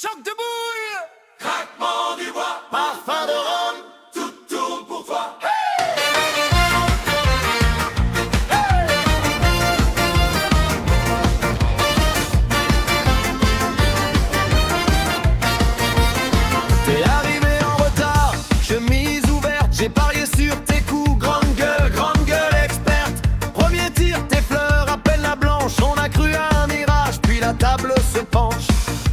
Choc de boule, Craquement du bois, parfum de rhum, tout tourne pour toi. T'es arrivé en retard, chemise ouverte, j'ai parié sur tes coups. Grande gueule experte. Premier tir, tes fleurs appellent la blanche. On a cru à un mirage, puis la table se penche.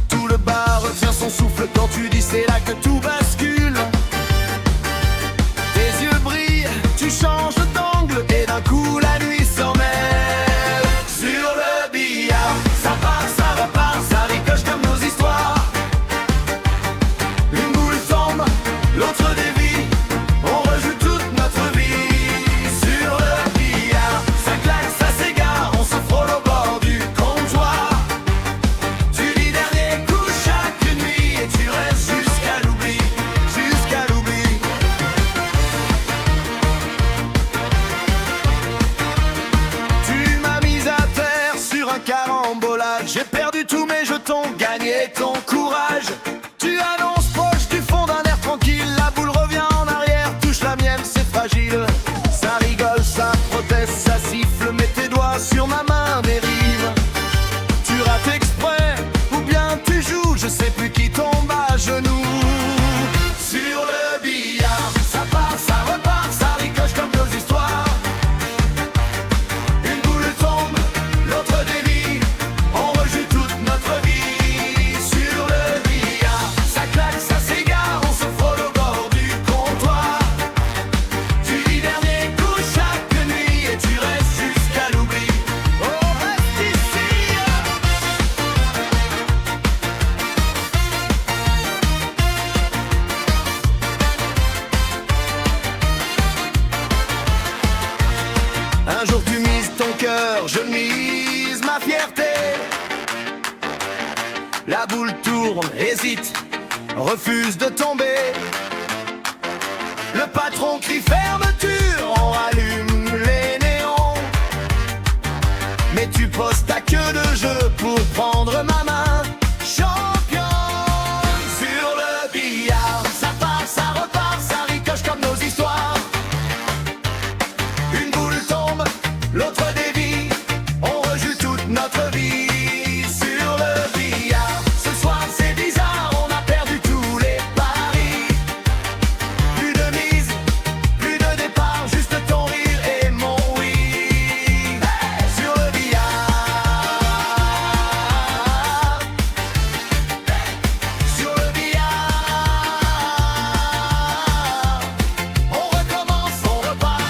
Tout le bar retient son souffle quand tu dis c'est là que tout bascule. Tes yeux brillent, tu changes d'angle et d'un coup la nuit s'en mêle. Sur le billard, ça part, ça repart, ça ricoche comme nos histoires. Une boule tombe, l'autre dévie, on rejoue toute notre vie. Sur le billard, ça claque, ça s'égare, on se frôle au bord du comptoir. Tu dis dernier coup chaque nuit et tu restes jusqu'à l'oubli, jusqu'à l'oubli. Tu m'as mise à terre sur un carambolage. J'ai perdu tous mes jetons, gagné ton courage. Tu annonces proche du fond d'un air tranquille. La boule revient en arrière, touche la mienne, c'est fragile. Ça rigole, ça proteste, ça siffle. Mets tes doigts sur ma main dérive. Tu rates exprès, ou bien tu joues, je sais plus qui tombe à genoux. Sur le billard, ça part, ça repart, ça ricoche comme nos histoires. Une boule tombe, l'autre dévie, on rejoue toute notre vie. Sur le billard, ça claque, ça s'égare, on se frôle au bord du comptoir. Tu dis dernier coup chaque nuit et tu restes jusqu'à l'oubli. Oh, reste ici. Un jour tu mises ton cœur, je mise ma fierté. La boule tourne, hésite, refuse de tomber. Le patron crie fermeture, on rallume les néons. Mais tu poses ta queue de jeu pour prendre ma main. Champion sur le billard, ça part, ça repart, ça ricoche comme nos histoires. Une boule tombe, l'autre dévie, on rejoue toute notre vie. Sur le billard, ce soir c'est bizarre, on a perdu tous les paris. Plus de mise, plus de départ, juste ton rire et mon oui. Hey, sur le billard, sur le billard, on recommence, on repart.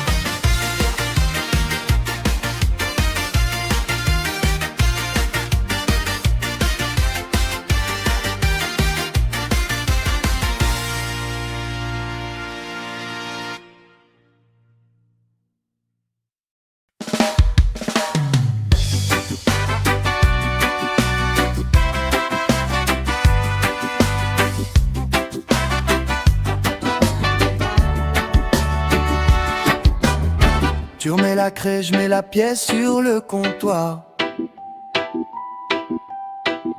Tu remets la craie, je mets la pièce sur le comptoir.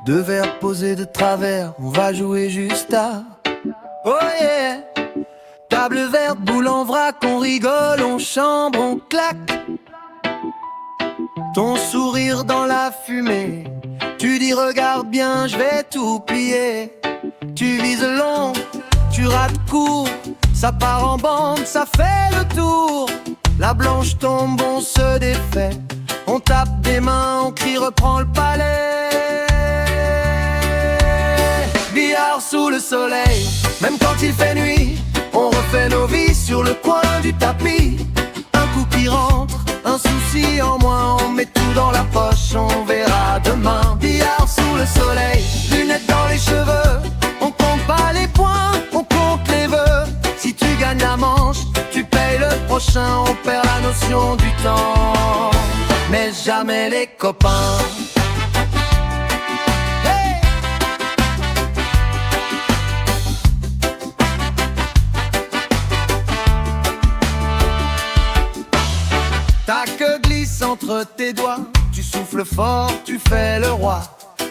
Deux verres posés de travers, on va jouer juste à. Oh yeah! Table verte, boule en vrac, on rigole, on chambre, on claque. Ton sourire dans la fumée, tu dis regarde bien, je vais tout plier. Tu vises long, tu rates court, ça part en bande, ça fait le tour. La blanche tombe, on se défait, on tape des mains, on crie reprends le palais. Billard sous le soleil, même quand il fait nuit, on refait nos vies sur le coin du tapis. Un coup qui rentre, un souci en moins, on met tout dans la poche, on verra demain. Billard sous le soleil, lunettes dans les cheveux, on compte pas les points, on compte les vœux. Si tu gagnes la manche, tu payes le prochain, on perd la notion du temps, mais jamais les copains. Hey! Ta queue glisse entre tes doigts, tu souffles fort, tu fais le roi.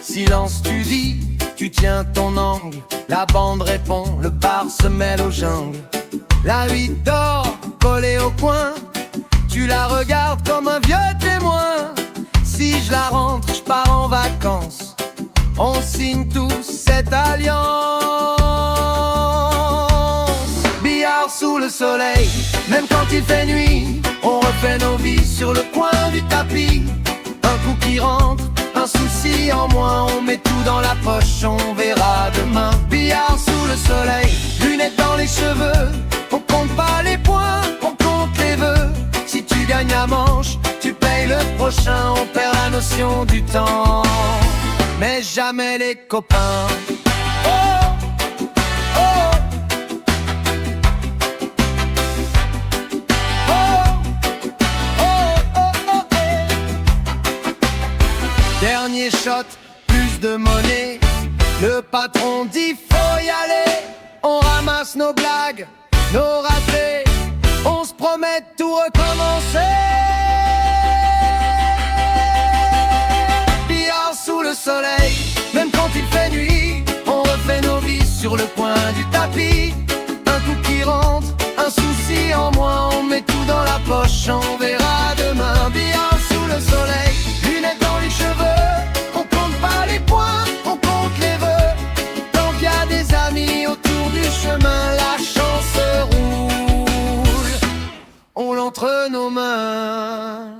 Silence tu dis, Tu tiens ton angle, la bande répond, le bar se mêle aux jungles. La 8 d'or, collée au coin, tu la regardes comme un vieux témoin. Si je la rentre, je pars en vacances. On signe tous cette alliance. Billard sous le soleil, même quand il fait nuit, on refait nos vies sur le coin du tapis. Un coup qui rentre, un souci en moins, on met tout dans la poche, on verra demain. Billard sous le soleil, lunettes dans les cheveux, on compte pas les points, on compte les vœux. Si tu gagnes la manche, tu payes le prochain, on perd la notion du temps, mais jamais les copains. Oh, oh, dernier shot, plus de monnaie. Le patron dit faut y aller. On ramasse nos blagues, nos ratés. On se promet de tout recommencer. Billard sous le soleil, même quand il fait nuit, on refait nos vies sur le coin du tapis. Un coup qui rentre, un souci en moins, on met tout dans la poche, on verra demain. Billard sous le soleil, lunettes dans les cheveux, on compte pas les points, on compte les vœux. Tant qu'il y a des amis autour du chemin, la chance roule, on l'entre nos mains.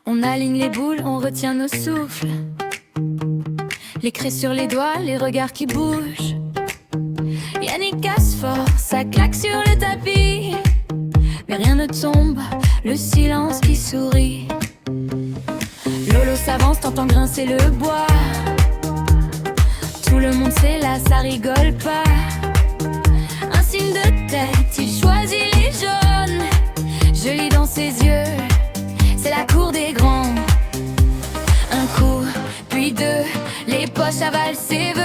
On aligne les boules, on retient nos souffles. Les craies sur les doigts, les regards qui bougent. Yannick casse fort, ça claque sur le tapis. Mais rien ne tombe, le silence qui sourit. Lolo s'avance, t'entends grincer le bois. Tout le monde sait là, ça rigole pas. Un signe de tête, il choisit les jaunes. Je lis dans ses yeux, c'est la cour des grands. Un coup, puis deux, les poches avalent ses vœux.